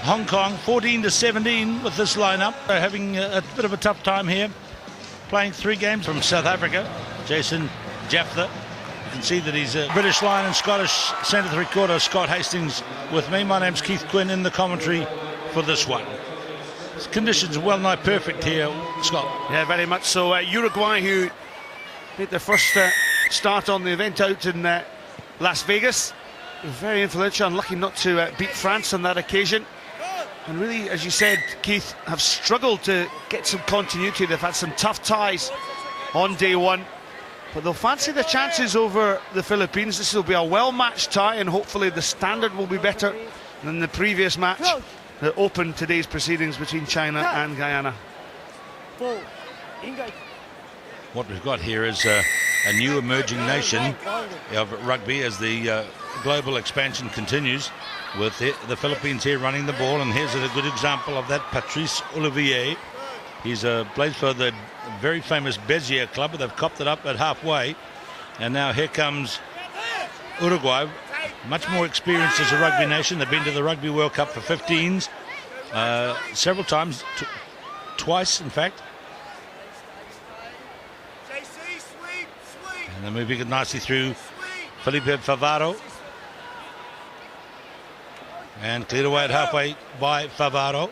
Hong Kong 14-17 with this lineup. They're having a bit of a tough time here, playing 3 games. From South Africa, Jason Jaftha. You can see that he's a British Lion and Scottish centre 3/4 Scott Hastings with me. My name's Keith Quinn in the commentary for this one. Conditions are well nigh perfect here, Scott. Yeah, very much so. Uruguay, who made their first start on the event out in Las Vegas, very influential, unlucky not to beat France on that occasion. And really, as you said, Keith, have struggled to get some continuity. They've had some tough ties on day one, but they'll fancy the chances over the Philippines. This will be a well-matched tie, and hopefully the standard will be better than the previous match that opened today's proceedings between China and Guyana. What we've got here is a new emerging nation of rugby as the global expansion continues, with the Philippines here running the ball. And here's a good example of that, Patrice Olivier. He's plays for the very famous Bezier club, but they've copped it up at halfway. And now here comes Uruguay, much more experienced as a rugby nation. They've been to the Rugby World Cup for 15s, several times, twice in fact. And they're moving it nicely through Felipe Favaro. And cleared away at halfway by Favaro.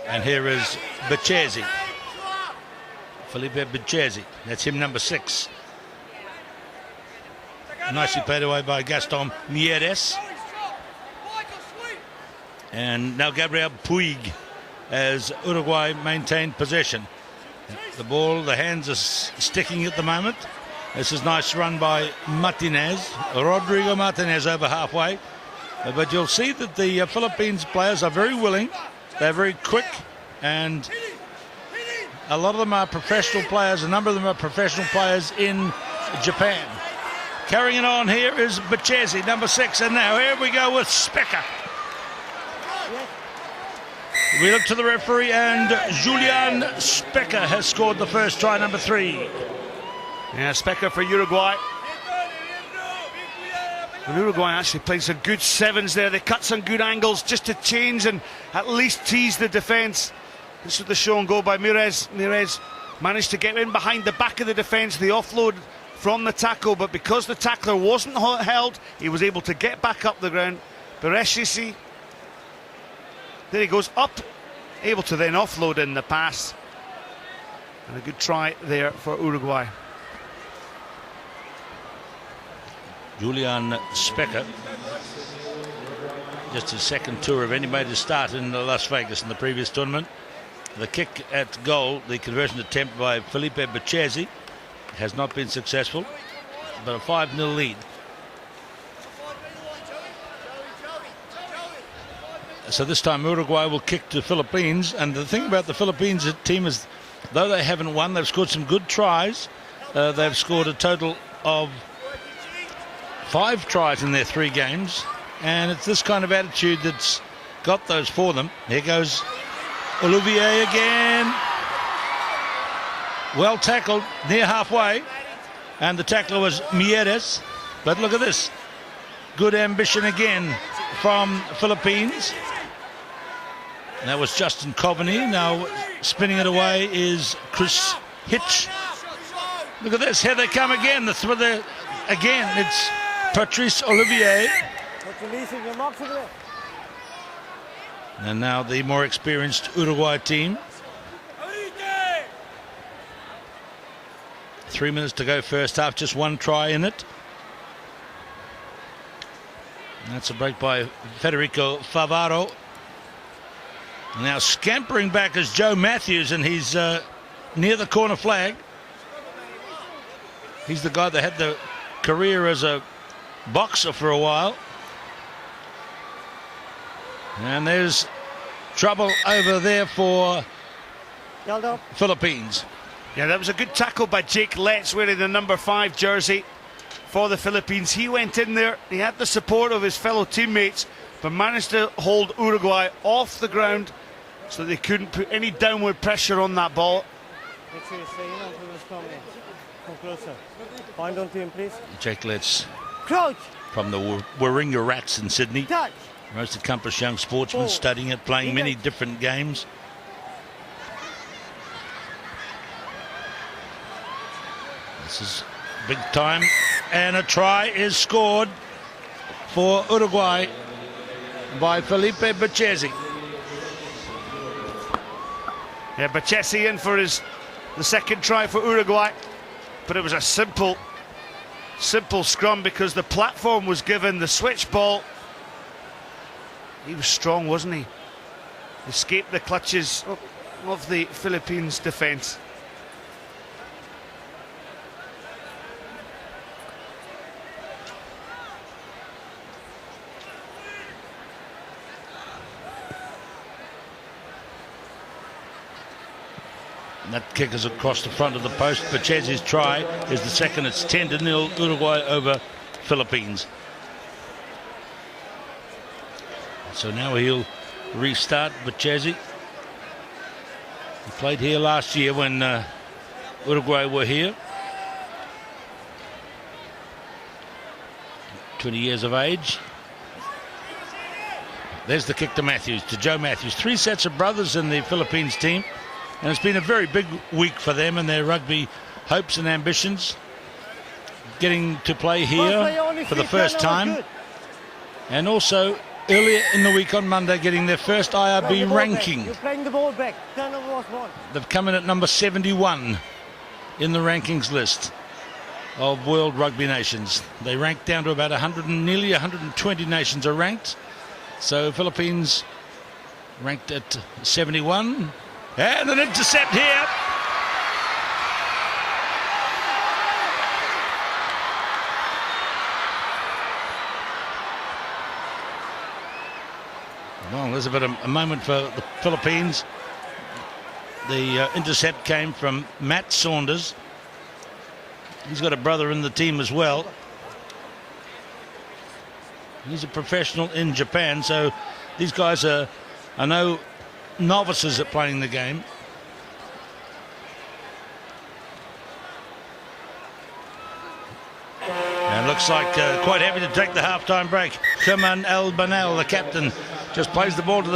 And here is Berchesi. Felipe Berchesi. That's him, number 6. Nicely played away by Gaston Mieres. And now Gabriel Puig as Uruguay maintained possession. The ball, the hands are sticking at the moment. This is nice run by Martinez. Rodrigo Martinez over halfway. But you'll see that the Philippines players are very willing. They're very quick, and a lot of them are professional players. A number of them are professional players in Japan. Carrying it on here is Berchesi, number 6. And now here we go with Specker. We look to the referee, and Julian Specker has scored the first try, number 3. Yeah, Specker for Uruguay. And Uruguay actually playing some good 7s there. They cut some good angles just to change and at least tease the defence. This was the show and go by Mieres. Mieres managed to get in behind the back of the defence, the offload from the tackle, but because the tackler wasn't held, he was able to get back up the ground. Berchesi, there he goes up, able to then offload in the pass. And a good try there for Uruguay. Julian Specker, just his second tour of any major start in Las Vegas in the previous tournament. The kick at goal, the conversion attempt by Felipe Berchesi, has not been successful, but a 5-0 lead. So this time Uruguay will kick to Philippines, and the thing about the Philippines team is, though they haven't won, they've scored some good tries. They've scored a total of 5 tries in their 3 games, and it's this kind of attitude that's got those for them. Here goes Olivier again. Well tackled near halfway, and the tackler was Mieres. But look at this, good ambition again from Philippines. And that was Justin Coveney. Now spinning it away is Chris Hitch. Look at this, here they come again. Again, it's Patrice Olivier. And now the more experienced Uruguay team. 3 minutes to go first half, just 1 try in it. And that's a break by Federico Favaro. Now scampering back is Joe Matthews, and he's near the corner flag. He's the guy that had the career as a boxer for a while. And there's trouble over there for Philippines. Yeah, that was a good tackle by Jake Letts, wearing the number 5 jersey for the Philippines. He went in there, he had the support of his fellow teammates, but managed to hold Uruguay off the ground so they couldn't put any downward pressure on that ball. Come closer. Point on to him, please. Jake Letts Crouch. from the Warringah Rats in Sydney. Touch. Most accomplished young sportsman, studying it, playing many different games. This is big time, and a try is scored for Uruguay by Felipe Berchesi. Yeah, Berchesi in for the second try for Uruguay, but it was a simple scrum because the platform was given the switch ball. He was strong, wasn't he? Escaped the clutches of the Philippines defence. That kick is across the front of the post. Berchesi's try is the second. It's 10-0 Uruguay over Philippines. So now he'll restart. Berchesi. He played here last year when Uruguay were here. 20 years of age. There's the kick to Matthews, to Joe Matthews. 3 sets of brothers in the Philippines team. And it's been a very big week for them and their rugby hopes and ambitions. Getting to play here for the first time. And also earlier in the week on Monday getting their first IRB ranking. You're playing the ball back. Turnover was 1. They've come in at number 71 in the rankings list of World Rugby Nations. They rank down to about 100 and nearly 120 nations are ranked. So Philippines ranked at 71. And an intercept here. Well, there's a bit of a moment for the Philippines. The intercept came from Matt Saunders. He's got a brother in the team as well. He's a professional in Japan, so these guys are no novices at playing the game. And looks like quite happy to take the half-time break. Albanell, the captain, just plays the ball to the